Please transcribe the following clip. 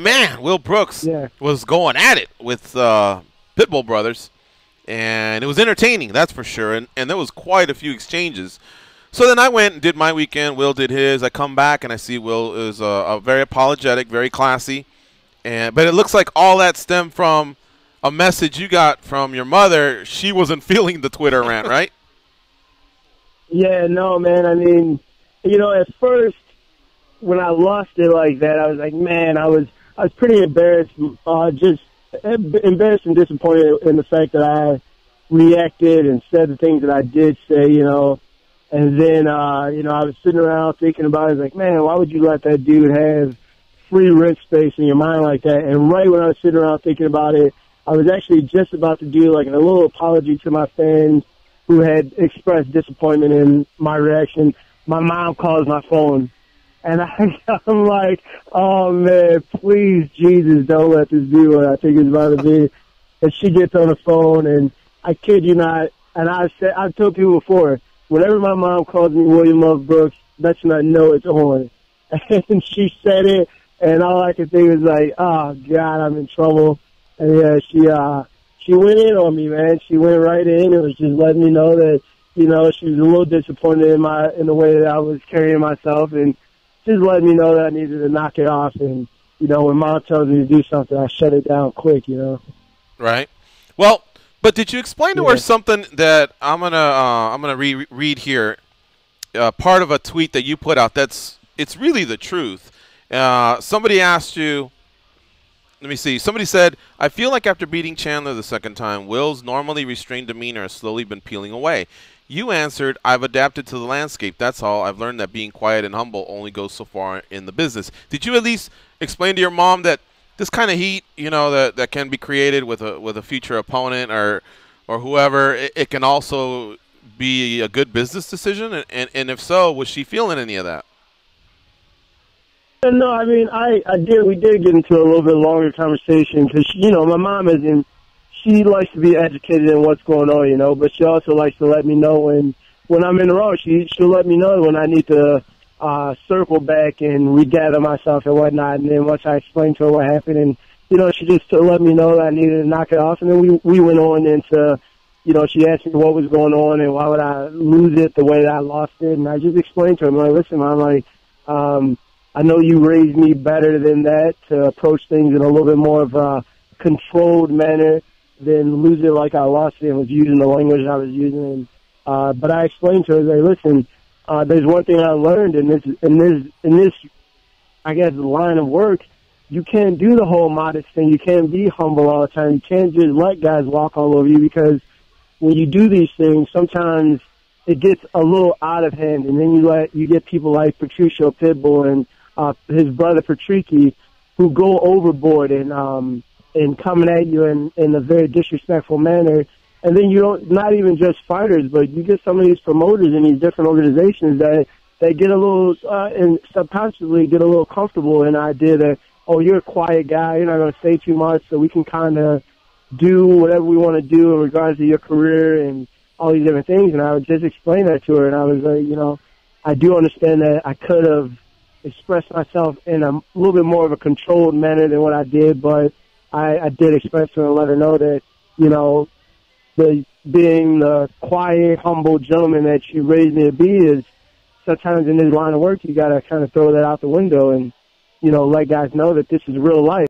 Man, Will Brooks was going at it with Pitbull Brothers, and it was entertaining, that's for sure, and there was quite a few exchanges. So then I went and did my weekend. Will did his. I come back, and I see Will is very apologetic, very classy, but it looks like all that stemmed from a message you got from your mother. She wasn't feeling the Twitter rant, right? Yeah, no, man. I mean, at first when I lost it like that, I was like, man, I was pretty embarrassed, just embarrassed and disappointed in the fact that I reacted and said the things that I did say, And then, I was sitting around thinking about it. I was like, man, why would you let that dude have free rent space in your mind like that? And right when I was sitting around thinking about it, I was actually just about to do like a little apology to my fans who had expressed disappointment in my reaction. My mom calls my phone. And I'm like, oh, man, please, Jesus, don't let this be what I think it's about to be. And she gets on the phone, and I kid you not, and I've told people before, whenever my mom calls me William Love Brooks, that's when I know it's on. And she said it, and all I could think was like, oh, God, I'm in trouble. And, yeah, she went in on me, man. She went right in and was just letting me know that, she was a little disappointed in the way that I was carrying myself, and just letting me know that I needed to knock it off. And, when Mom tells me to do something, I shut it down quick, Right. Well, but did you explain to her something that I'm gonna read here? Part of a tweet that you put out. It's really the truth. Somebody asked you. Let me see. Somebody said, I feel like after beating Chandler the second time, Will's normally restrained demeanor has slowly been peeling away. You answered, I've adapted to the landscape. That's all. I've learned that being quiet and humble only goes so far in the business. Did you at least explain to your mom that this kind of heat, that can be created with a future opponent or whoever, it can also be a good business decision? And if so, was she feeling any of that? No, I mean, I did. We did get into a little bit longer conversation because, my mom isn't. She likes to be educated in what's going on, but she also likes to let me know when I'm in the wrong. She'll let me know when I need to circle back and regather myself and whatnot. And then once I explained to her what happened, and she just let me know that I needed to knock it off. And then we went on into, she asked me what was going on and why would I lose it the way that I lost it. And I just explained to her, I'm like, listen, Mom, I know you raised me better than that to approach things in a little bit more of a controlled manner than lose it like I lost it and was using the language I was using. But I explained to her, like, listen, there's one thing I learned in this, I guess, line of work. You can't do the whole modest thing. You can't be humble all the time. You can't just let guys walk all over you, because when you do these things, sometimes it gets a little out of hand, and then you get people like Patricio Pitbull and his brother Patricky who go overboard and coming at you in a very disrespectful manner. And then not even just fighters, but you get some of these promoters in these different organizations that they get a little, and subconsciously get a little comfortable in the idea that, oh, you're a quiet guy, you're not going to say too much, so we can kind of do whatever we want to do in regards to your career and all these different things. And I would just explain that to her, and I was like, I do understand that I could have expressed myself in a little bit more of a controlled manner than what I did, but I did express to her and let her know that, being the quiet, humble gentleman that you raised me to be is sometimes in this line of work, you got to kind of throw that out the window and, let guys know that this is real life.